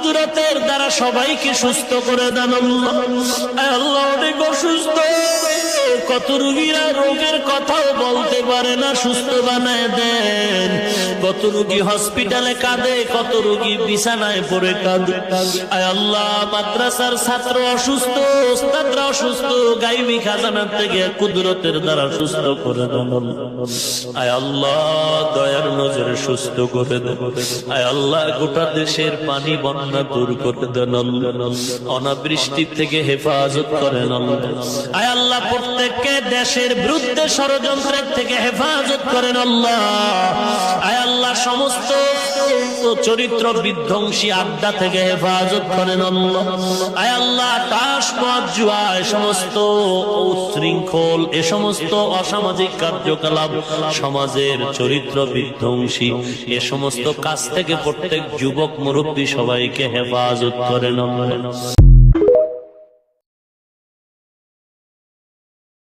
কুদরতের দ্বারা সবাইকে সুস্থ করে দেন আল্লাহ। আল্লাহ অনেক অসুস্থ, কত রোগীরা রোগের কথাও বলতে পারে না, সুস্থ বানায় দেন। কত রোগী হসপিটালে কাঁদে, কত রোগী বিছানায় পড়ে কাঁদে। আয় আল্লাহ, মাদ্রাসার ছাত্র অসুস্থ, ওস্তাদরা অসুস্থ, গায়বী খাজানার থেকে কুদরতের দ্বারা সুস্থ করে দেন। আয় আল্লাহ, দয়ার নজরে সুস্থ করে দেন। আয় আল্লাহ, গোটা দেশের পানি বন্যা দূর করে দেন। অনাবৃষ্টি থেকে হেফাজত করেন। আয় আল্লাহ, প্রত্যেককে দেশের বিরুদ্ধে ষড়যন্ত্রের থেকে হেফাজত করেন আল্লাহ। আয় আল্লাহ, সমস্ত চরিত্র বিধ্বংসী আড্ডা থেকে হেফাজত করেন আল্লাহ। আয় আল্লাহ, তাস মদ জুয়া, সমস্ত উচ্ছৃঙ্খল, এ সমস্ত অসামাজিক কার্যকলাপ, সমাজের চরিত্র বিধ্বংসী এ সমস্ত কাজ থেকে প্রত্যেক যুবক মুরব্বী সবাইকে হেফাজত করেন আল্লাহ।